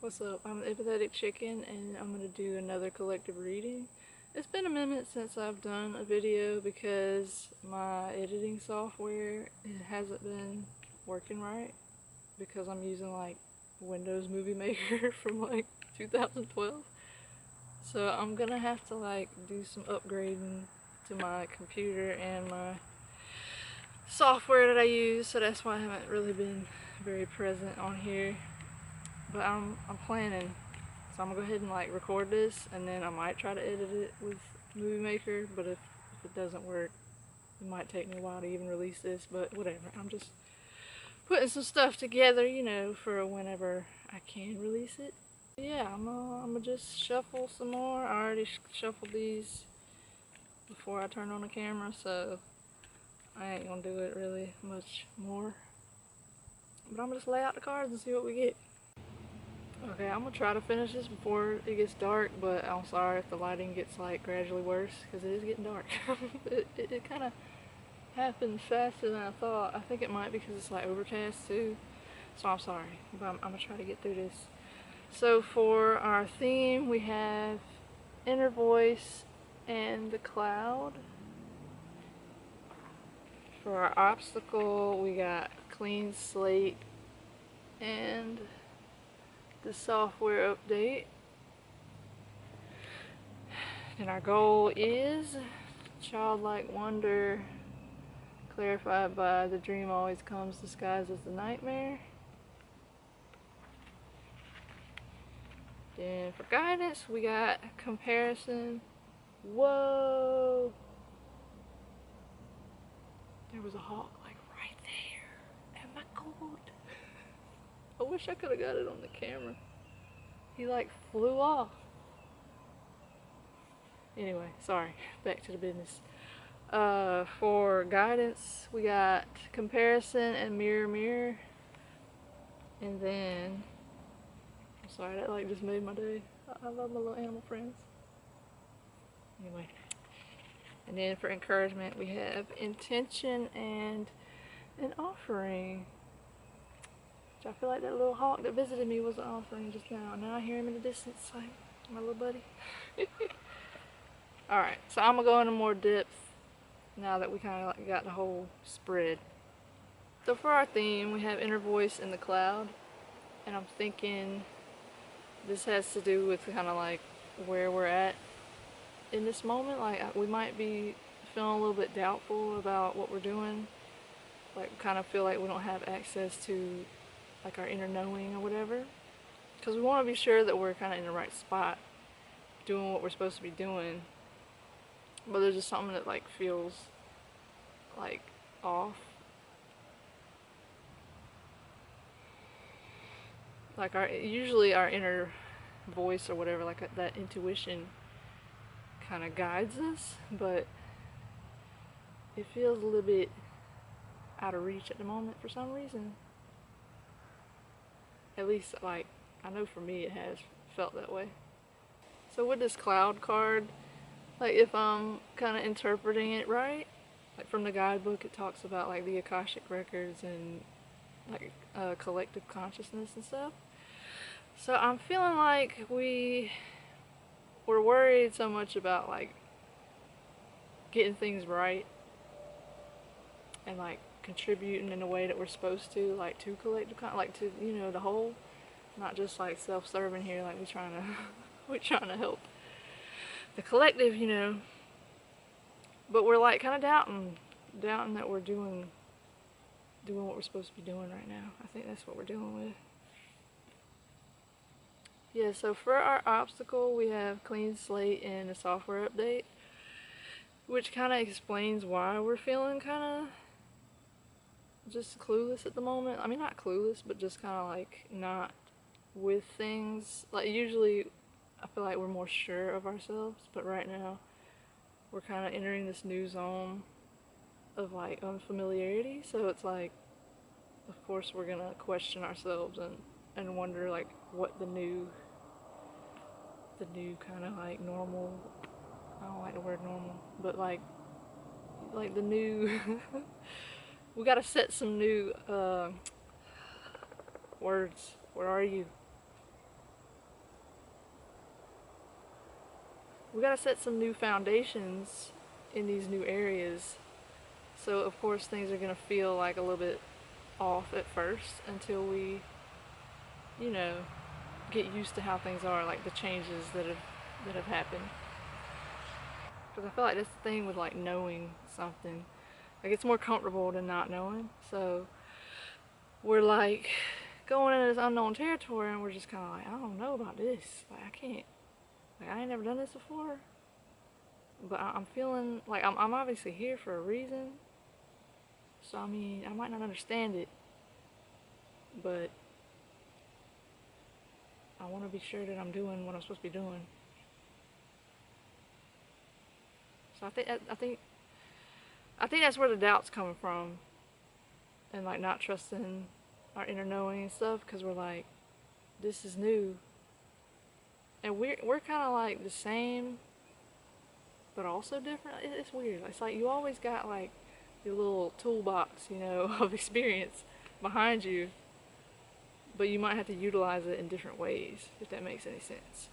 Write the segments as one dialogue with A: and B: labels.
A: What's up? I'm Empathetic Chicken and I'm going to do another collective reading. It's been a minute since I've done a video because my editing software hasn't been working right because I'm using like Windows Movie Maker from like 2012. So I'm going to have to like do some upgrading to my computer and my software that I use, so that's why I haven't really been very present on here. But I'm planning. So I'm gonna go ahead and like record this and then I might try to edit it with Movie Maker, but if it doesn't work, it might take me a while to even release this, but whatever. I'm just putting some stuff together, you know, for whenever I can release it. Yeah, I'm gonna just shuffle some more. I already shuffled these before I turned on the camera, so I ain't gonna do it really much more. But I'm gonna just lay out the cards and see what we get. Okay, I'm gonna try to finish this before it gets dark, but I'm sorry if the lighting gets like gradually worse because it is getting dark. it kind of happened faster than I thought. I think it might because it's like overcast too, so I'm sorry, but I'm gonna try to get through this. So for our theme, we have inner voice and the cloud. For our obstacle, we got clean slate and the software update. And our goal is childlike wonder, clarified by the dream always comes disguised as the nightmare. Then for guidance, we got comparison. Whoa! There was a hawk like right there. Am I cold? I wish I could have got it on the camera. He like flew off. Anyway, sorry. Back to the business. For guidance, we got comparison and mirror mirror. And then, I'm sorry, that like just made my day. I love my little animal friends. Anyway. And then for encouragement, we have intention and an offering. Which I feel like that little hawk that visited me was an offering just now. Now I hear him in the distance, like my little buddy. Alright, so I'm gonna go into more depth now that we kind of like got the whole spread. So for our theme, we have inner voice in the cloud. And I'm thinking this has to do with kind of like where we're at in this moment. Like we might be feeling a little bit doubtful about what we're doing. Like kind of feel like we don't have access to like our inner knowing or whatever. Because we want to be sure that we're kind of in the right spot doing what we're supposed to be doing. But there's just something that like feels like off. Like usually our inner voice or whatever, like that intuition kind of guides us, but it feels a little bit out of reach at the moment for some reason. At least like I know for me it has felt that way. So with this cloud card, like if I'm kind of interpreting it right, like from the guidebook it talks about like the Akashic records and like collective consciousness and stuff. So I'm feeling like we're worried so much about like getting things right and like contributing in a way that we're supposed to, like to collective like to, you know, the whole, not just like self-serving here, like we're trying to help the collective, you know. But we're like kind of doubting that we're doing what we're supposed to be doing right now. I think that's what we're dealing with. Yeah, so for our obstacle, we have clean slate and a software update, which kind of explains why we're feeling kind of just clueless at the moment. I mean, not clueless, but just kind of like not with things. Like usually I feel like we're more sure of ourselves, but right now we're kind of entering this new zone of like unfamiliarity. So it's like, of course we're gonna question ourselves and wonder like what the new kind of like normal, I don't like the word normal, but like the new we gotta set some new words. Where are you? gotta set some new foundations in these new areas. So of course things are gonna feel like a little bit off at first until we, you know, get used to how things are, like the changes that have happened. Because I feel like that's the thing with like knowing something. Like it's more comfortable than not knowing. So we're like going into this unknown territory and we're just kind of like, I don't know about this. Like I can't, like I ain't never done this before. But I'm feeling like I'm obviously here for a reason. So I mean, I might not understand it, but I want to be sure that I'm doing what I'm supposed to be doing. So I think that's where the doubt's coming from, and like not trusting our inner knowing and stuff, because we're like, this is new, and we're kind of like the same, but also different. It's weird. It's like you always got like your little toolbox, you know, of experience behind you, but you might have to utilize it in different ways, if that makes any sense.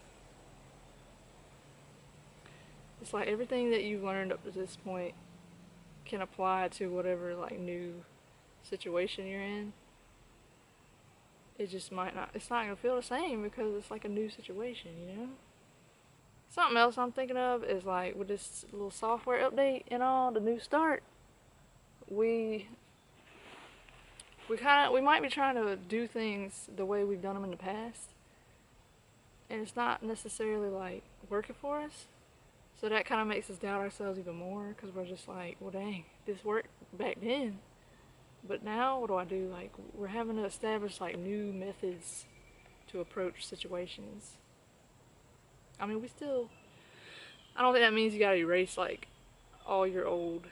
A: It's like everything that you've learned up to this point can apply to whatever like new situation you're in. It just might not, it's not gonna feel the same because it's like a new situation, you know? Something else I'm thinking of is like with this little software update and all, the new start, we might be trying to do things the way we've done them in the past, and it's not necessarily like working for us. So that kind of makes us doubt ourselves even more, because we're just like, well dang, this worked back then, but now what do I do? Like we're having to establish like new methods to approach situations. I mean, I don't think that means you gotta erase like all your old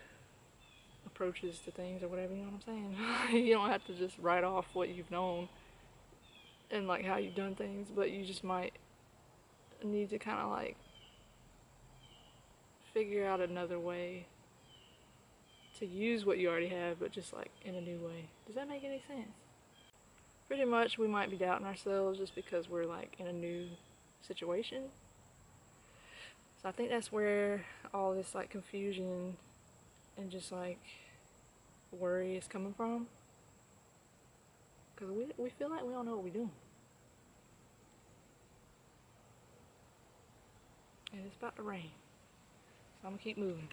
A: approaches to things or whatever, you know what I'm saying? You don't have to just write off what you've known and like how you've done things, but you just might need to kind of like figure out another way to use what you already have, but just like in a new way. Does that make any sense? Pretty much we might be doubting ourselves just because we're like in a new situation. So I think that's where all this like confusion and just like worry is coming from. Because we feel like we don't know what we're doing. And it's about to rain. So I'm gonna keep moving.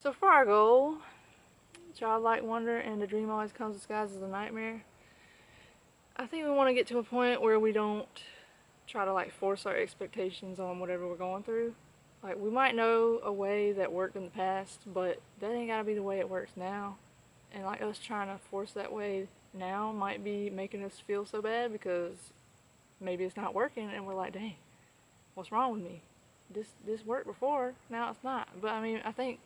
A: So for our goal, childlike wonder and the dream always comes disguised as a nightmare, I think we want to get to a point where we don't try to like force our expectations on whatever we're going through. Like we might know a way that worked in the past, but that ain't gotta be the way it works now. And like us trying to force that way now might be making us feel so bad because maybe it's not working and we're like, dang, what's wrong with me? This worked before, now it's not. But I mean, I think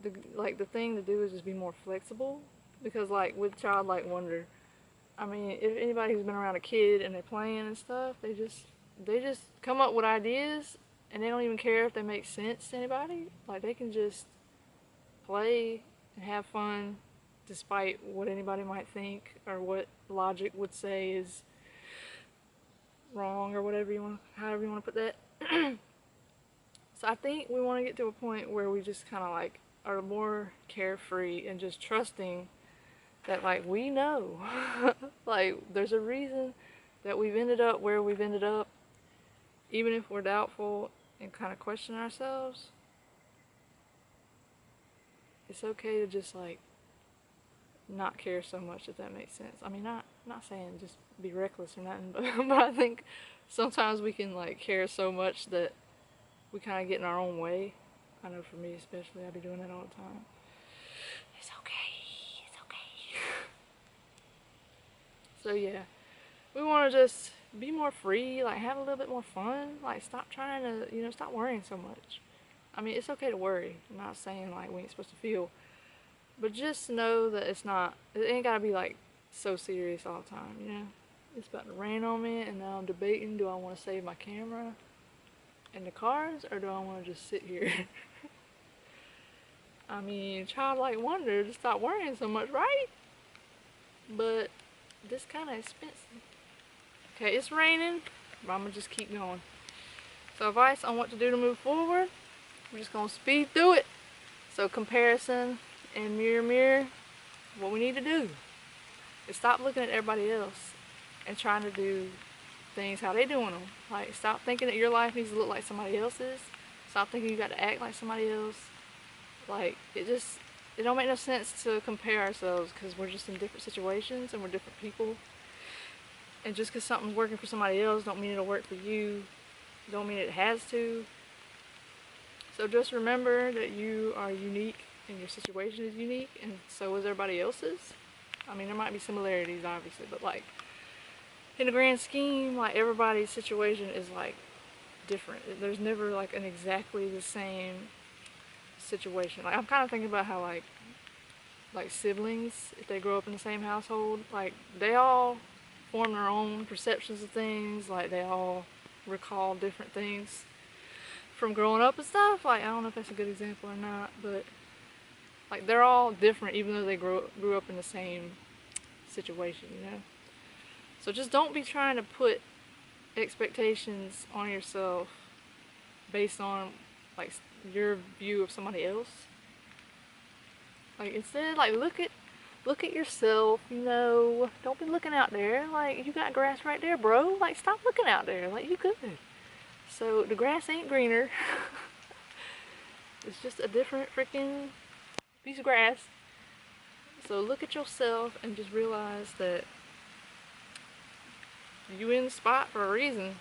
A: the thing to do is just be more flexible, because like with childlike wonder, I mean, if anybody who's been around a kid and they're playing and stuff, they just come up with ideas and they don't even care if they make sense to anybody. Like they can just play and have fun despite what anybody might think or what logic would say is wrong or whatever however you want to put that. So I think we want to get to a point where we just kind of like are more carefree and just trusting that like we know like there's a reason that we've ended up where we've ended up, even if we're doubtful and kind of question ourselves. It's okay to just like not care so much, if that makes sense. I mean, not saying just be reckless or nothing, but I think sometimes we can like care so much that we kind of get in our own way. I know for me especially, I be doing that all the time. It's okay, it's okay. So yeah, we want to just be more free, like have a little bit more fun, like stop trying to, you know, stop worrying so much. I mean, it's okay to worry. I'm not saying like we ain't supposed to feel, but just know that it ain't gotta be like so serious all the time, you know? It's about to rain on me and now I'm debating, do I want to save my camera in the cars or do I want to just sit here? I mean, childlike wonder to stop worrying so much, right? But this kind of expensive. Okay, it's raining, but I'm gonna just keep going. So advice on what to do to move forward, we're just gonna speed through it. So comparison and mirror, what we need to do is stop looking at everybody else and trying to do things how they doing them. Like, stop thinking that your life needs to look like somebody else's. Stop thinking you got to act like somebody else. Like, it don't make no sense to compare ourselves, because we're just in different situations and we're different people. And just because something's working for somebody else don't mean it'll work for you. Don't mean it has to. So just remember that you are unique and your situation is unique, and so is everybody else's. I mean, there might be similarities obviously, but like in the grand scheme, like everybody's situation is like different. There's never like an exactly the same situation. Like, I'm kind of thinking about how like siblings, if they grow up in the same household, like they all form their own perceptions of things. Like, they all recall different things from growing up and stuff. Like, I don't know if that's a good example or not, but like they're all different even though they grew up in the same situation, you know? So just don't be trying to put expectations on yourself based on like your view of somebody else. Like, instead, like look at yourself, you know. Don't be looking out there. Like, you got grass right there, bro. Like, stop looking out there. Like, you good. So the grass ain't greener. It's just a different freaking piece of grass. So look at yourself and just realize that you in the spot for a reason,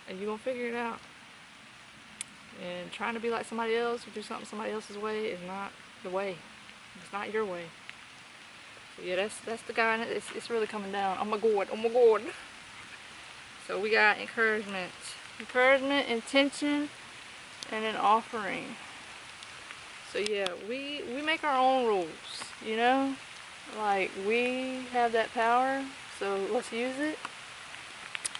A: and you gonna figure it out. And trying to be like somebody else or do something somebody else's way is not the way. It's not your way. So yeah, that's the guy. It's really coming down. Oh my god, oh my god. So we got encouragement, intention, and an offering. So yeah, we make our own rules, you know? Like, we have that power, so let's use it.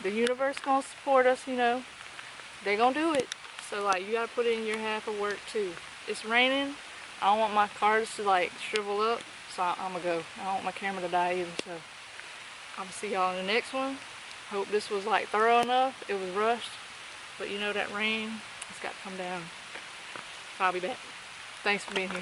A: The universe gonna support us, you know. They gonna do it. So like, you gotta put in your half of work too. It's raining. I don't want my cards to like shrivel up, so I'm gonna go. I don't want my camera to die either, so I'm gonna see y'all in the next one. Hope this was like thorough enough. It was rushed, but you know that rain, it's got to come down. So I'll be back. Thanks for being here.